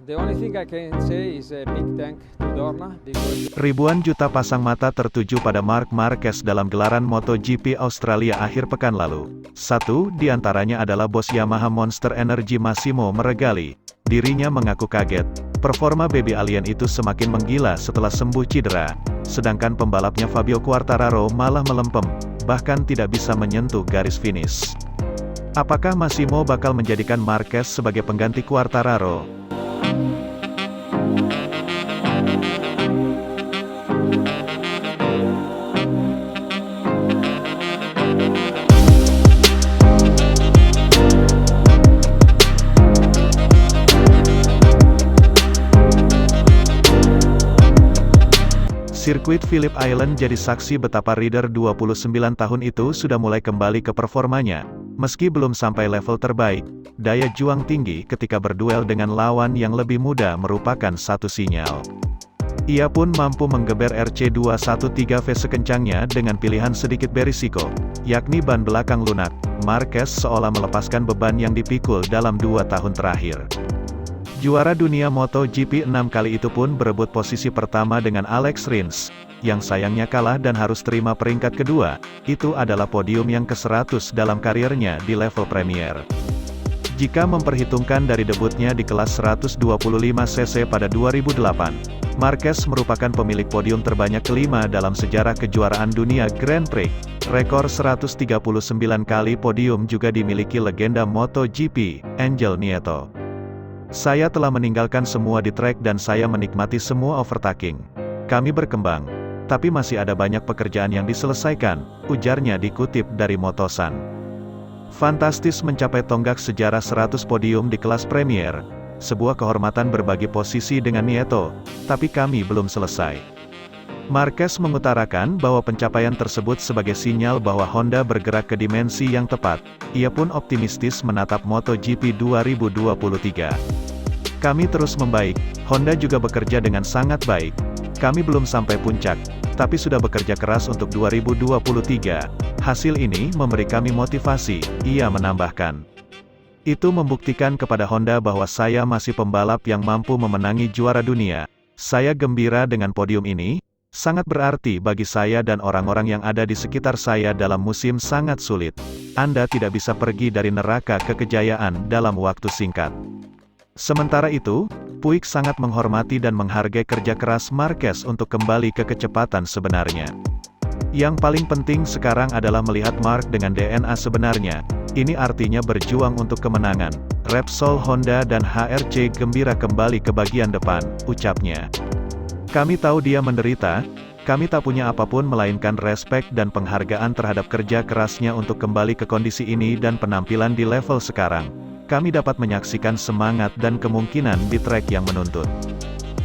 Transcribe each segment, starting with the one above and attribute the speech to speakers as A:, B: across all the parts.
A: The only thing I can say is a big thank to Dorna because
B: Ribuan juta pasang mata tertuju pada Marc Marquez dalam gelaran MotoGP Australia akhir pekan lalu. Satu di antaranya adalah bos Yamaha Monster Energy Massimo Meregali. Dirinya mengaku kaget. Performa baby alien itu semakin menggila setelah sembuh cedera. Sedangkan pembalapnya Fabio Quartararo malah melempem, bahkan tidak bisa menyentuh garis finish. Apakah Massimo bakal menjadikan Marquez sebagai pengganti Quartararo? Sirkuit Phillip Island jadi saksi betapa rider 29 tahun itu sudah mulai kembali ke performanya. Meski belum sampai level terbaik, daya juang tinggi ketika berduel dengan lawan yang lebih muda merupakan satu sinyal. Ia pun mampu menggeber RC213V sekencangnya dengan pilihan sedikit berisiko, yakni ban belakang lunak. Marquez seolah melepaskan beban yang dipikul dalam 2 tahun terakhir. Juara dunia MotoGP 6 kali itu pun berebut posisi pertama dengan Alex Rins, yang sayangnya kalah dan harus terima peringkat kedua. Itu adalah podium yang ke-100 dalam karirnya di level Premier. Jika memperhitungkan dari debutnya di kelas 125cc pada 2008, Marquez merupakan pemilik podium terbanyak kelima dalam sejarah kejuaraan dunia Grand Prix. Rekor 139 kali podium juga dimiliki legenda MotoGP, Angel Nieto. Saya telah meninggalkan semua di trek dan saya menikmati semua overtaking. Kami berkembang, tapi masih ada banyak pekerjaan yang diselesaikan, ujarnya dikutip dari Motosan. Fantastis mencapai tonggak sejarah 100 podium di kelas Premier, sebuah kehormatan berbagi posisi dengan Nieto, tapi kami belum selesai. Marquez mengutarakan bahwa pencapaian tersebut sebagai sinyal bahwa Honda bergerak ke dimensi yang tepat. Ia pun optimistis menatap MotoGP 2023. Kami terus membaik, Honda juga bekerja dengan sangat baik. Kami belum sampai puncak, tapi sudah bekerja keras untuk 2023. Hasil ini memberi kami motivasi, ia menambahkan. Itu membuktikan kepada Honda bahwa saya masih pembalap yang mampu memenangi juara dunia. Saya gembira dengan podium ini. Sangat berarti bagi saya dan orang-orang yang ada di sekitar saya dalam musim sangat sulit. Anda tidak bisa pergi dari neraka ke kejayaan dalam waktu singkat. Sementara itu, Puig sangat menghormati dan menghargai kerja keras Marquez untuk kembali ke kecepatan sebenarnya. Yang paling penting sekarang adalah melihat Marc dengan DNA sebenarnya. Ini artinya berjuang untuk kemenangan. Repsol Honda dan HRC gembira kembali ke bagian depan, ucapnya. Kami tahu dia menderita, kami tak punya apapun melainkan respek dan penghargaan terhadap kerja kerasnya untuk kembali ke kondisi ini dan penampilan di level sekarang. Kami dapat menyaksikan semangat dan kemungkinan di trek yang menuntut.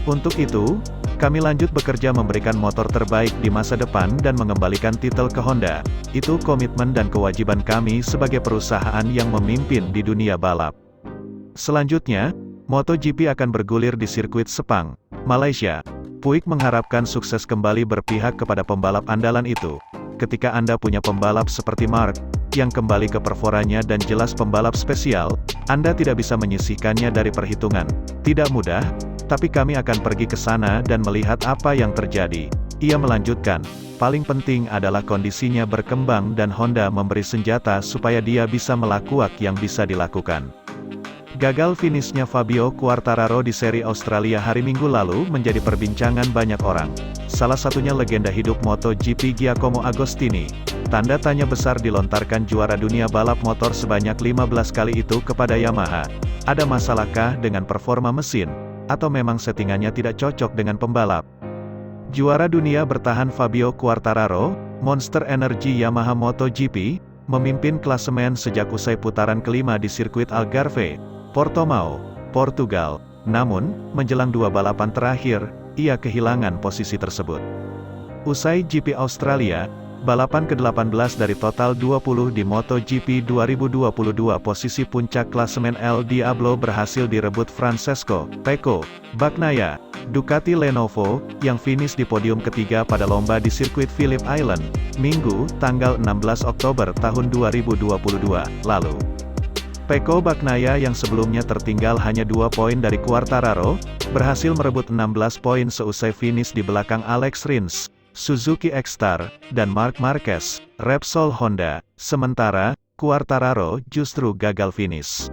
B: Untuk itu, kami lanjut bekerja memberikan motor terbaik di masa depan dan mengembalikan titel ke Honda. Itu komitmen dan kewajiban kami sebagai perusahaan yang memimpin di dunia balap. Selanjutnya, MotoGP akan bergulir di sirkuit Sepang, Malaysia. Puig mengharapkan sukses kembali berpihak kepada pembalap andalan itu. Ketika Anda punya pembalap seperti Marc, yang kembali ke perforanya dan jelas pembalap spesial, Anda tidak bisa menyisihkannya dari perhitungan. Tidak mudah, tapi kami akan pergi ke sana dan melihat apa yang terjadi. Ia melanjutkan, paling penting adalah kondisinya berkembang dan Honda memberi senjata supaya dia bisa melakukan yang bisa dilakukan. Gagal finishnya Fabio Quartararo di seri Australia hari Minggu lalu menjadi perbincangan banyak orang. Salah satunya legenda hidup MotoGP Giacomo Agostini. Tanda tanya besar dilontarkan juara dunia balap motor sebanyak 15 kali itu kepada Yamaha. Ada masalahkah dengan performa mesin? Atau memang settingannya tidak cocok dengan pembalap? Juara dunia bertahan Fabio Quartararo, Monster Energy Yamaha MotoGP, memimpin klasemen sejak usai putaran kelima di sirkuit Algarve, Portimao, Portugal. Namun, menjelang 2 balapan terakhir, ia kehilangan posisi tersebut. Usai GP Australia, balapan ke-18 dari total 20 di MotoGP 2022, posisi puncak klasemen El Diablo berhasil direbut Francesco Pecco Bagnaia, Ducati Lenovo, yang finish di podium ketiga pada lomba di sirkuit Phillip Island, Minggu, tanggal 16 Oktober tahun 2022, lalu. Pecco Bagnaia yang sebelumnya tertinggal hanya 2 poin dari Quartararo, berhasil merebut 16 poin seusai finish di belakang Alex Rins, Suzuki X-Star, dan Marc Marquez, Repsol Honda. Sementara, Quartararo justru gagal finish.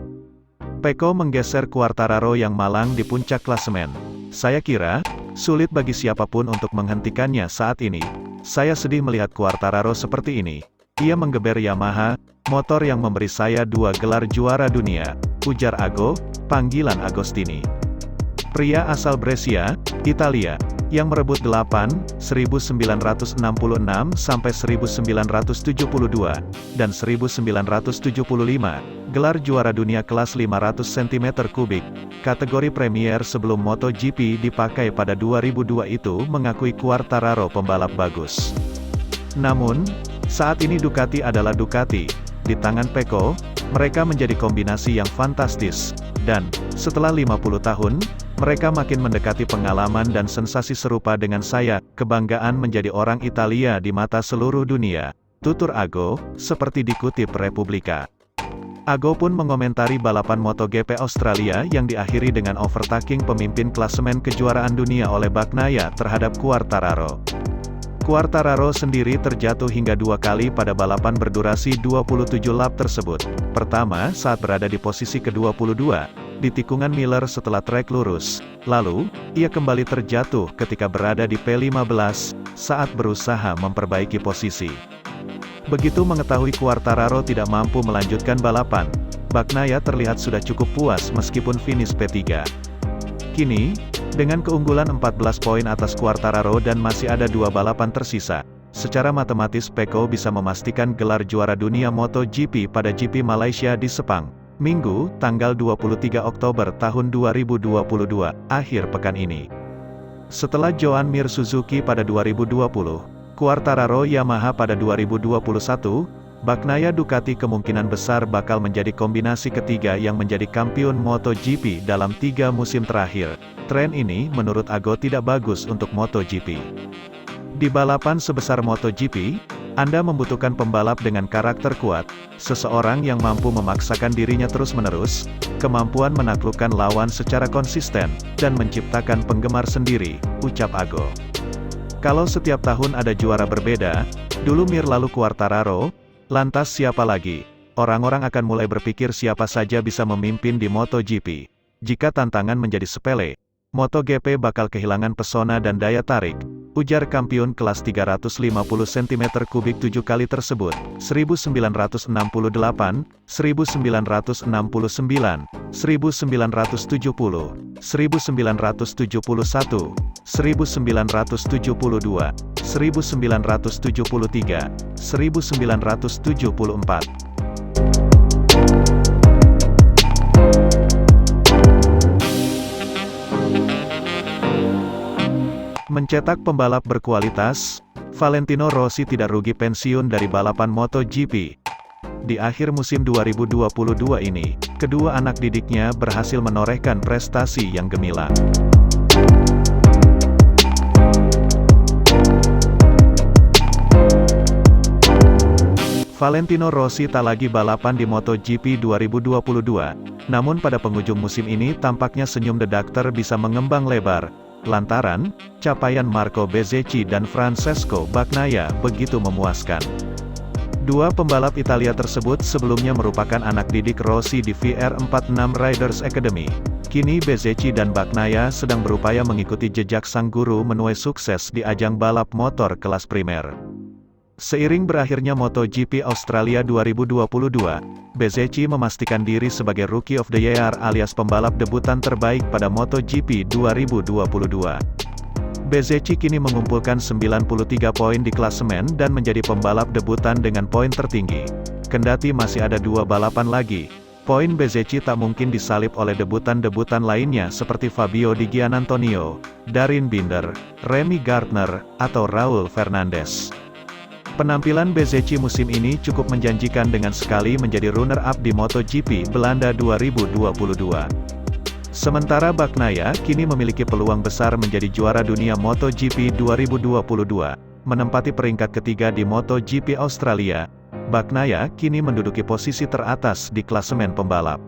B: Pecco menggeser Quartararo yang malang di puncak klasemen. Saya kira, sulit bagi siapapun untuk menghentikannya saat ini. Saya sedih melihat Quartararo seperti ini. Ia menggeber Yamaha, motor yang memberi saya 2 gelar juara dunia, ujar Ago, panggilan Agostini. Pria asal Brescia, Italia, yang merebut 8, 1966 sampai 1972, dan 1975, gelar juara dunia kelas 500 cm3, kategori Premier sebelum MotoGP dipakai pada 2002 itu mengakui Quartararo pembalap bagus. Namun, saat ini Ducati adalah Ducati. Di tangan Pecco, mereka menjadi kombinasi yang fantastis. Dan, setelah 50 tahun, mereka makin mendekati pengalaman dan sensasi serupa dengan saya. Kebanggaan menjadi orang Italia di mata seluruh dunia, tutur Ago, seperti dikutip Repubblica. Ago pun mengomentari balapan MotoGP Australia yang diakhiri dengan overtaking pemimpin klasemen kejuaraan dunia oleh Bagnaia terhadap Quartararo. Quartararo sendiri terjatuh hingga 2 kali pada balapan berdurasi 27 lap tersebut. Pertama saat berada di posisi ke-22, di tikungan Miller setelah trek lurus. Lalu, ia kembali terjatuh ketika berada di P15, saat berusaha memperbaiki posisi. Begitu mengetahui Quartararo tidak mampu melanjutkan balapan, Bagnaia terlihat sudah cukup puas meskipun finish P3. Kini, dengan keunggulan 14 poin atas Quartararo dan masih ada 2 balapan tersisa, secara matematis Pecco bisa memastikan gelar juara dunia MotoGP pada GP Malaysia di Sepang, Minggu, tanggal 23 Oktober tahun 2022, akhir pekan ini. Setelah Joan Mir Suzuki pada 2020, Quartararo Yamaha pada 2021, Bagnaia Ducati kemungkinan besar bakal menjadi kombinasi ketiga yang menjadi kampiun MotoGP dalam 3 musim terakhir. Tren ini menurut Ago tidak bagus untuk MotoGP. Di balapan sebesar MotoGP, Anda membutuhkan pembalap dengan karakter kuat, seseorang yang mampu memaksakan dirinya terus-menerus, kemampuan menaklukkan lawan secara konsisten, dan menciptakan penggemar sendiri, ucap Ago. Kalau setiap tahun ada juara berbeda, dulu Mir lalu Quartararo, lantas siapa lagi? Orang-orang akan mulai berpikir siapa saja bisa memimpin di MotoGP. Jika tantangan menjadi sepele, MotoGP bakal kehilangan pesona dan daya tarik, ujar kampiun kelas 350 cm3 7 kali tersebut, 1968, 1969, 1970, 1971, 1972, 1973, 1974. Mencetak pembalap berkualitas, Valentino Rossi tidak rugi pensiun dari balapan MotoGP. Di akhir musim 2022 ini, kedua anak didiknya berhasil menorehkan prestasi yang gemilang. Valentino Rossi tak lagi balapan di MotoGP 2022, namun pada penghujung musim ini tampaknya senyum The Doctor bisa mengembang lebar, lantaran capaian Marco Bezzecchi dan Francesco Bagnaia begitu memuaskan. Dua pembalap Italia tersebut sebelumnya merupakan anak didik Rossi di VR46 Riders Academy. Kini Bezzecchi dan Bagnaia sedang berupaya mengikuti jejak sang guru menuai sukses di ajang balap motor kelas primer. Seiring berakhirnya MotoGP Australia 2022, Bezzecchi memastikan diri sebagai Rookie of the Year alias pembalap debutan terbaik pada MotoGP 2022. Bezzecchi kini mengumpulkan 93 poin di klasemen dan menjadi pembalap debutan dengan poin tertinggi. Kendati masih ada 2 balapan lagi, poin Bezzecchi tak mungkin disalip oleh debutan-debutan lainnya seperti Fabio Di Giannantonio, Darryn Binder, Remy Gardner, atau Raul Fernandez. Penampilan Bezzecchi musim ini cukup menjanjikan dengan sekali menjadi runner-up di MotoGP Belanda 2022. Sementara Bagnaia kini memiliki peluang besar menjadi juara dunia MotoGP 2022, menempati peringkat ketiga di MotoGP Australia, Bagnaia kini menduduki posisi teratas di klasemen pembalap.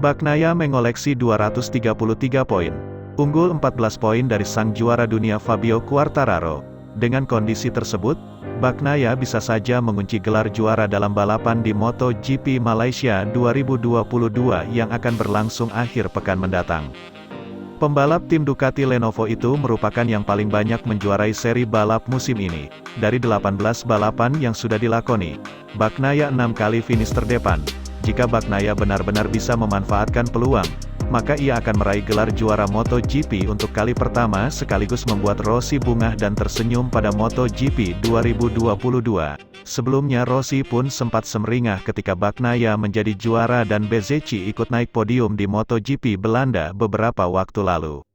B: Bagnaia mengoleksi 233 poin, unggul 14 poin dari sang juara dunia Fabio Quartararo. Dengan kondisi tersebut, Bagnaia bisa saja mengunci gelar juara dalam balapan di MotoGP Malaysia 2022 yang akan berlangsung akhir pekan mendatang. Pembalap tim Ducati Lenovo itu merupakan yang paling banyak menjuarai seri balap musim ini. Dari 18 balapan yang sudah dilakoni, Bagnaia 6 kali finish terdepan. Jika Bagnaia benar-benar bisa memanfaatkan peluang, maka ia akan meraih gelar juara MotoGP untuk kali pertama sekaligus membuat Rossi bungah dan tersenyum pada MotoGP 2022. Sebelumnya Rossi pun sempat semeringah ketika Bagnaia menjadi juara dan Bezzecchi ikut naik podium di MotoGP Belanda beberapa waktu lalu.